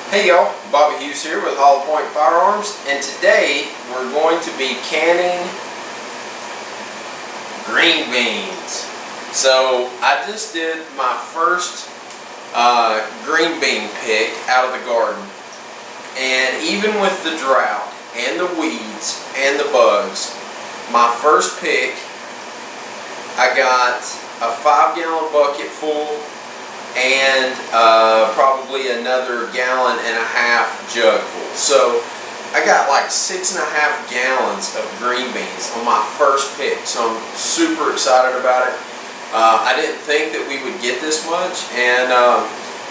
Hey y'all, Bobby Hughes here with Point Firearms, and today we're going to be canning green beans. So I just did my first green bean pick out of the garden, and even with the drought and the weeds and the bugs, my first pick, I got a 5-gallon bucket full and probably another 1.5 gallon jug full. So I got like 6.5 gallons of green beans on my first pick, so I'm super excited about it. I didn't think that we would get this much, and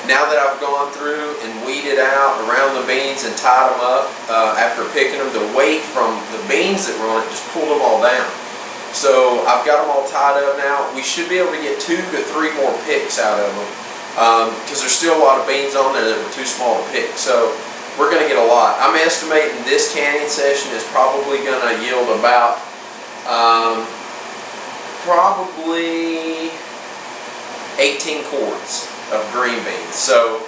now that I've gone through and weeded out around the beans and tied them up after picking them, the weight from the beans that were on it just pulled them all down. So I've got them all tied up now. We should be able to get 2 to 3 more picks out of them, because there's still a lot of beans on there that were too small to pick. So we're going to get a lot. I'm estimating this canning session is probably going to yield about probably 18 quarts of green beans. So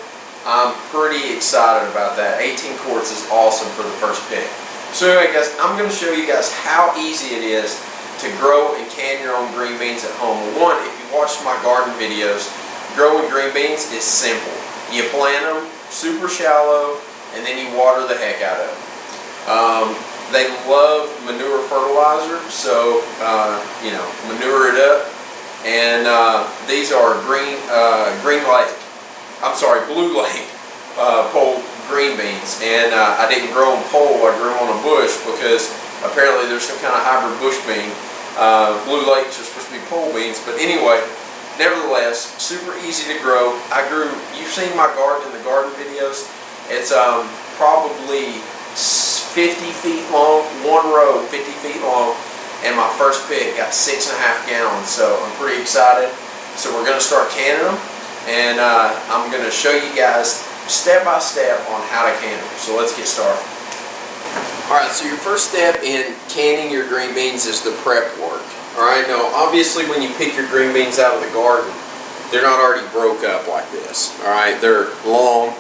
I'm pretty excited about that. 18 quarts is awesome for the first pick. So anyway guys, I'm going to show you guys how easy it is to grow and can your own green beans at home. One, if you've watched my garden videos, growing green beans is simple. You plant them super shallow and then you water the heck out of them. They love manure fertilizer, so you know, manure it up. And these are Blue Lake pole green beans, and I didn't grow them pole, I grew them on a bush because apparently there's some kind of hybrid bush bean. Blue Lakes are supposed to be pole beans, but anyway, nevertheless, super easy to grow. You've seen my garden in the garden videos. It's probably 50 feet long, one row 50 feet long, and my first pick got 6.5 gallons, so I'm pretty excited. So we're going to start canning them, and I'm going to show you guys step by step on how to can them. So let's get started. Alright, so your first step in canning your green beans is the prep work. Alright, now obviously when you pick your green beans out of the garden, they're not already broke up like this. Alright, they're long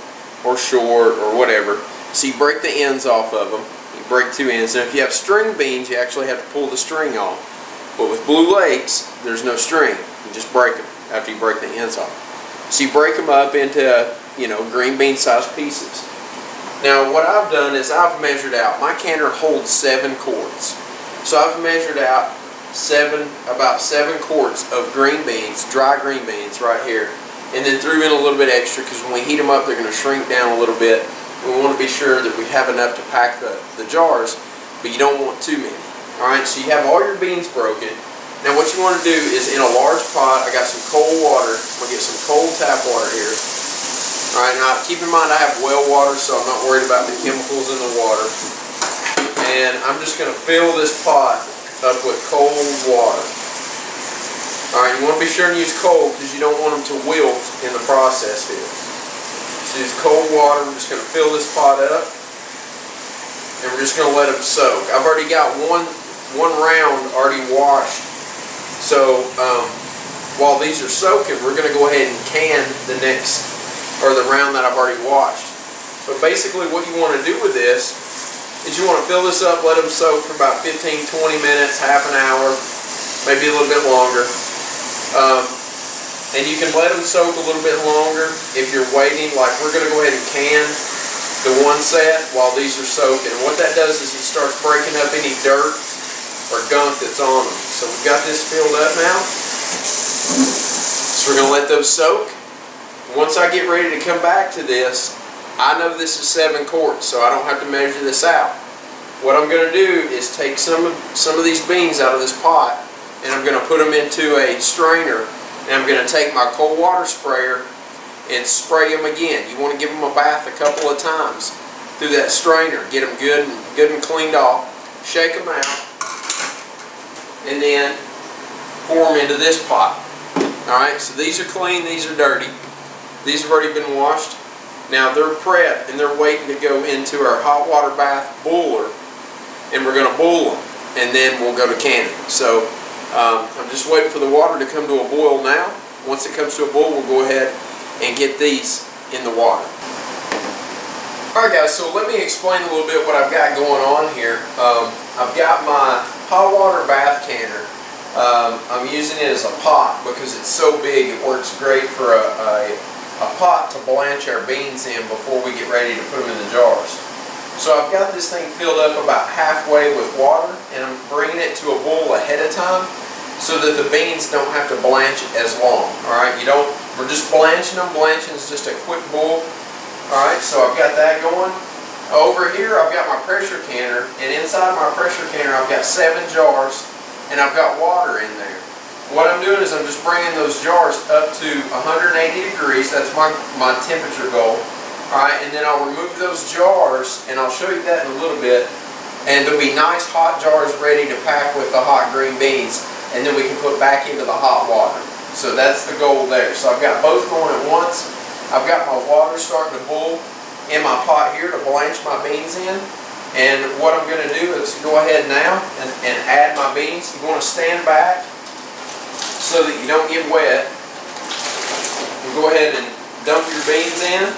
or short or whatever. So you break the ends off of them. You break 2 ends. And if you have string beans, you actually have to pull the string off. But with Blue Lakes, there's no string. You just break them after you break the ends off. So you break them up into, you know, green bean sized pieces. Now what I've done is I've measured out. My canner holds 7 quarts. So I've measured out about 7 quarts of green beans, dry green beans right here. And then threw in a little bit extra because when we heat them up they're going to shrink down a little bit. We want to be sure that we have enough to pack the jars, but you don't want too many. Alright, so you have all your beans broken. Now what you want to do is in a large pot, I got some cold water. I'm going to get some cold tap water here. Alright, now keep in mind I have well water, so I'm not worried about the chemicals in the water. And I'm just going to fill this pot up with cold water. Alright, you want to be sure and use cold because you don't want them to wilt in the process here. So use cold water. I'm just going to fill this pot up, and we're just going to let them soak. I've already got one round already washed. So while these are soaking, we're going to go ahead and can the round that I've already washed. But basically what you want to do with this is you want to fill this up, let them soak for about 15-20 minutes, half an hour, maybe a little bit longer. And you can let them soak a little bit longer if you're waiting. Like we're going to go ahead and can the one set while these are soaking. And what that does is it starts breaking up any dirt or gunk that's on them. So we've got this filled up now. So we're going to let those soak. Once I get ready to come back to this, I know this is 7 quarts, so I don't have to measure this out. What I'm going to do is take some of these beans out of this pot, and I'm going to put them into a strainer, and I'm going to take my cold water sprayer and spray them again. You want to give them a bath a couple of times through that strainer. Get them good and cleaned off. Shake them out, and then pour them into this pot. Alright, so these are clean, these are dirty. These have already been washed. Now they're prepped and they're waiting to go into our hot water bath boiler, and we're going to boil them, and then we'll go to canning. So I'm just waiting for the water to come to a boil now. Once it comes to a boil, we'll go ahead and get these in the water. Alright guys, so let me explain a little bit what I've got going on here. I've got my hot water bath canner. I'm using it as a pot because it's so big it works great for a pot to blanch our beans in before we get ready to put them in the jars. So I've got this thing filled up about halfway with water, and I'm bringing it to a boil ahead of time so that the beans don't have to blanch as long. Alright, we're just blanching them. Blanching is just a quick boil. Alright, so I've got that going. Over here I've got my pressure canner, and inside my pressure canner I've got 7 jars, and I've got water in there. What I'm doing is I'm just bringing those jars up to 180 degrees. That's my temperature goal. Alright, and then I'll remove those jars, and I'll show you that in a little bit. And there'll be nice hot jars ready to pack with the hot green beans, and then we can put back into the hot water. So that's the goal there. So I've got both going at once. I've got my water starting to boil in my pot here to blanch my beans in. And what I'm going to do is go ahead now and add my beans. You want to stand back so that you don't get wet. And go ahead and dump your beans in.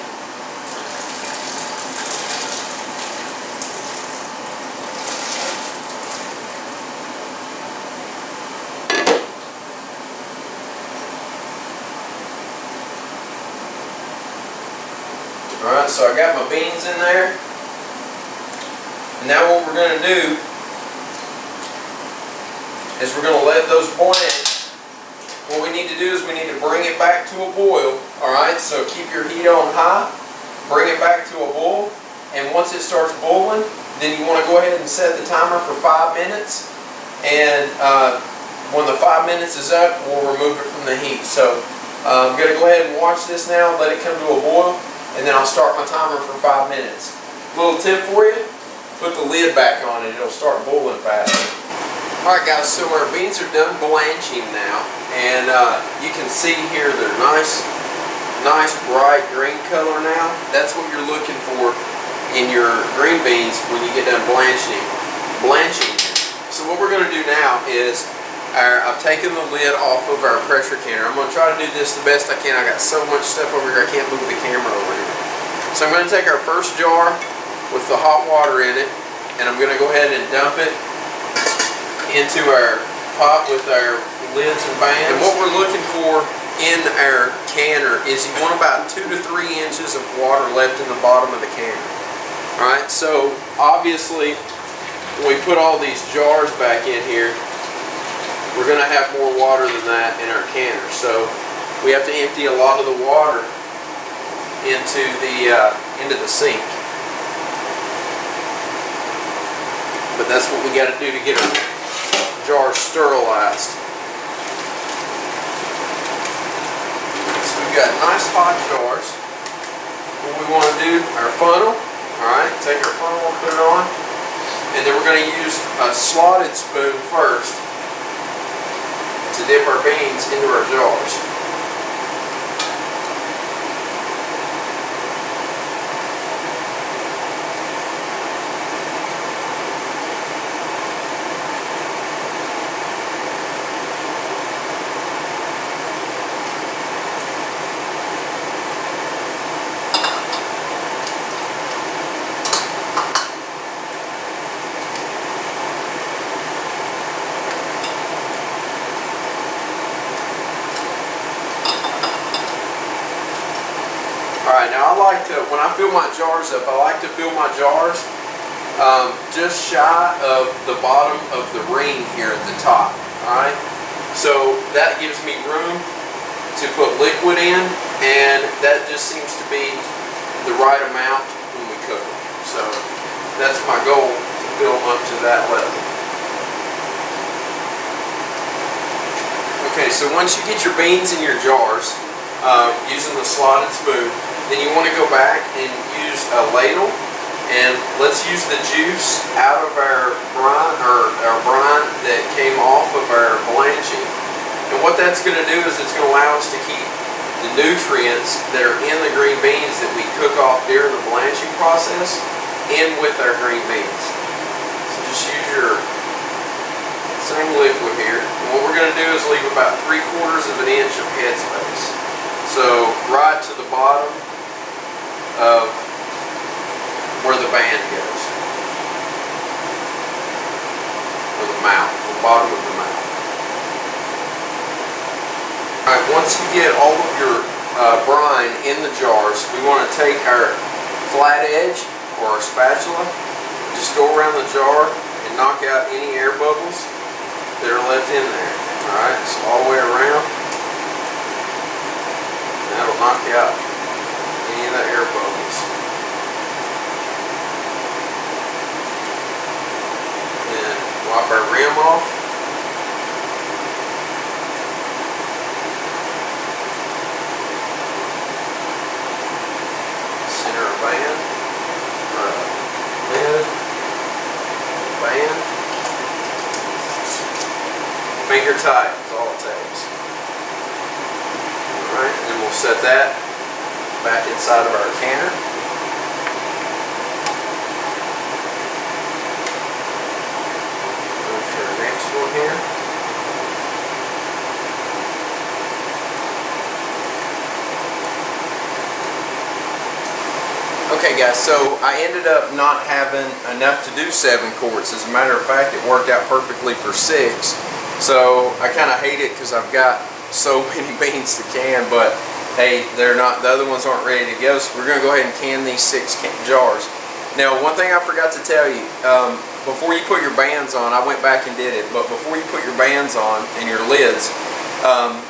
Alright, so I got my beans in there. And now what we're going to do is we're going to let those blanch. What we need to do is we need to bring it back to a boil. Alright, so keep your heat on high. Bring it back to a boil. And once it starts boiling, then you want to go ahead and set the timer for 5 minutes. And when the 5 minutes is up, we'll remove it from the heat. So I'm going to go ahead and watch this now, let it come to a boil. And then I'll start my timer for 5 minutes. Little tip for you, put the lid back on and it'll start boiling faster. Alright guys, so our beans are done blanching now. And you can see here they're nice bright green color now. That's what you're looking for in your green beans when you get done blanching. So what we're going to do now is I've taken the lid off of our pressure canner. I'm going to try to do this the best I can. I got so much stuff over here I can't move the camera over here. So I'm going to take our first jar with the hot water in it, and I'm going to go ahead and dump it into our pot with our lids and bands. And what we're looking for in our canner is you want about 2 to 3 inches of water left in the bottom of the canner. Alright, so obviously when we put all these jars back in here, we're going to have more water than that in our canner. So we have to empty a lot of the water into the sink. But that's what we got to do to get our jars sterilized. So we've got nice hot jars. What we want to do, our funnel. Alright, take our funnel and put it on. And then we're going to use a slotted spoon first to dip our beans into our jars. Alright, now I like to, when I fill my jars up, I like to fill my jars just shy of the bottom of the ring here at the top. Alright, so that gives me room to put liquid in, and that just seems to be the right amount when we cook them. So that's my goal, to fill them up to that level. Okay, so once you get your beans in your jars, using the slotted spoon, then you want to go back and use a ladle, and let's use the juice out of our brine, or our brine that came off of our blanching. And what that's going to do is it's going to allow us to keep the nutrients that are in the green beans that we cook off during the blanching process in with our green beans. So just use your same liquid here. And what we're going to do is leave about 3/4 of an inch of headspace. So right to the bottom of bottom of the mouth. Alright, once you get all of your brine in the jars, we want to take our flat edge or our spatula, just go around the jar and knock out any air bubbles that are left in there. Alright, so all the way around. That'll knock out any of the air bubbles. Then wipe our rim off. Center a band, or a lid, band. Finger tight is all it takes. Alright, and then we'll set that back inside of our canner. Move to the next one here. Okay guys, so I ended up not having enough to do 7 quarts. As a matter of fact, it worked out perfectly for 6. So I kind of hate it because I've got so many beans to can, but hey, they're not, the other ones aren't ready to go, so we're going to go ahead and can these 6 jars. Now, one thing I forgot to tell you, before you put your bands on, I went back and did it, but before you put your bands on and your lids,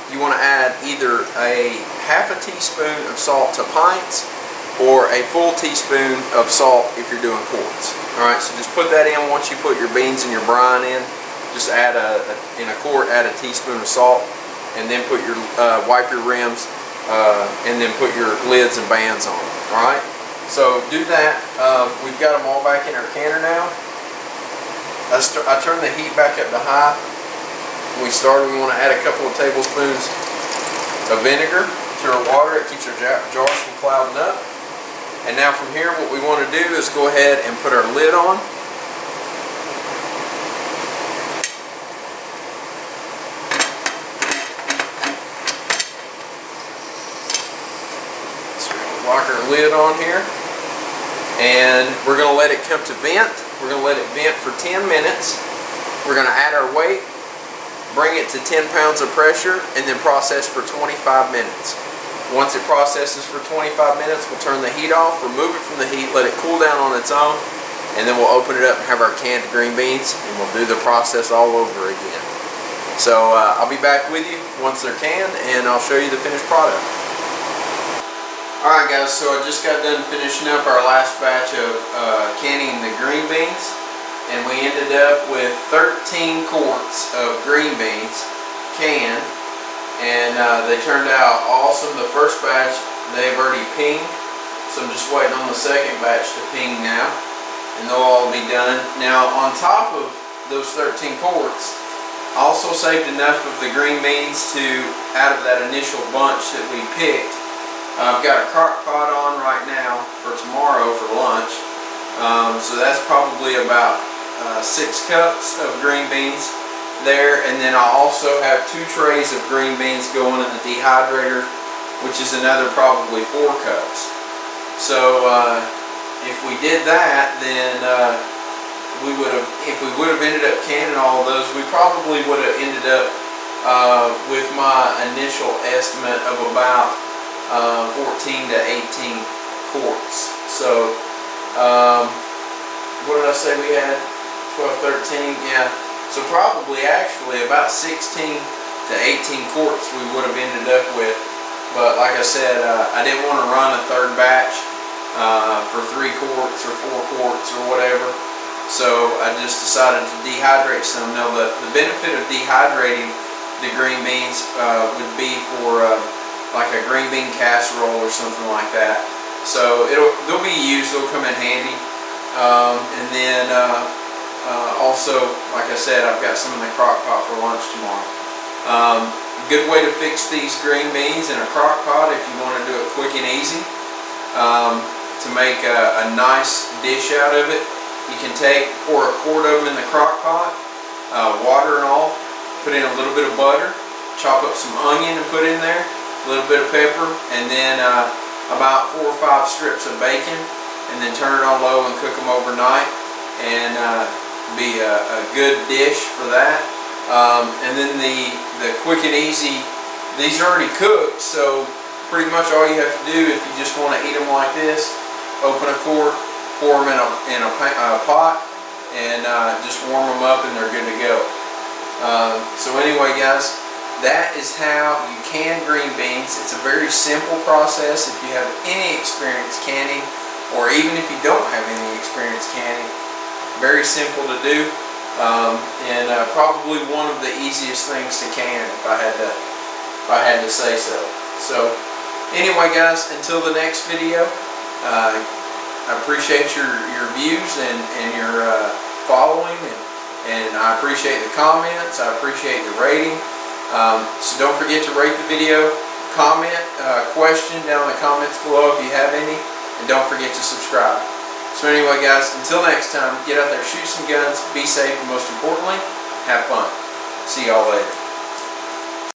you want to add either a half a teaspoon of salt to pints or a full teaspoon of salt if you're doing quarts. Alright, so just put that in once you put your beans and your brine in. Just add in a quart, add a teaspoon of salt, and then put your wipe your rims, and then put your lids and bands on. All right. So do that. We've got them all back in our canner now. I turn the heat back up to high. When we started, we want to add a couple of tablespoons of vinegar to our water. It keeps our jars from clouding up. And now from here, what we want to do is go ahead and put our lid on. Lock our lid on here, and we're going to let it come to vent. We're going to let it vent for 10 minutes. We're going to add our weight, bring it to 10 pounds of pressure, and then process for 25 minutes. Once it processes for 25 minutes, we'll turn the heat off, remove it from the heat, let it cool down on its own, and then we'll open it up and have our canned green beans, and we'll do the process all over again. So I'll be back with you once they're canned, and I'll show you the finished product. Alright guys, so I just got done finishing up our last batch of canning the green beans, and we ended up with 13 quarts of green beans canned, and they turned out awesome. The first batch, they've already pinged, so I'm just waiting on the second batch to ping now, and they'll all be done. Now on top of those 13 quarts, I also saved enough of the green beans to, out of that initial bunch that we picked, I've got a crock pot on right now for tomorrow for lunch, so that's probably about 6 cups of green beans there, and then I'll also have 2 trays of green beans going in the dehydrator, which is another probably 4 cups. So if we did that, then if we would have ended up canning all of those, we probably would have ended up with my initial estimate of about 14 to 18 quarts. So what did I say we had? 12, 13, yeah. So probably actually about 16 to 18 quarts we would have ended up with. But like I said, I didn't want to run a third batch for 3 quarts or 4 quarts or whatever. So I just decided to dehydrate some. Now the benefit of dehydrating the green beans would be for like a green bean casserole or something like that. So they'll be used, they'll come in handy. And then also, like I said, I've got some in the crock pot for lunch tomorrow. Good way to fix these green beans in a crock pot if you want to do it quick and easy. To make a nice dish out of it, you can pour a quart of them in the crock pot, water and all, put in a little bit of butter, chop up some onion and put in there, a little bit of pepper, and then about 4 or 5 strips of bacon, and then turn it on low and cook them overnight, and be a good dish for that. And then the quick and easy, these are already cooked, so pretty much all you have to do if you just want to eat them like this, open a quart, pour them in a pot, and just warm them up and they're good to go. So anyway guys, that is how you can green beans. It's a very simple process if you have any experience canning, or even if you don't have any experience canning. Very simple to do, and probably one of the easiest things to can if I had to say so. So anyway guys, until the next video, I appreciate your views and your following, and I appreciate the comments. I appreciate the rating. So don't forget to rate the video, comment, question down in the comments below if you have any, and don't forget to subscribe. So anyway guys, until next time, get out there, shoot some guns, be safe, and most importantly, have fun. See y'all later.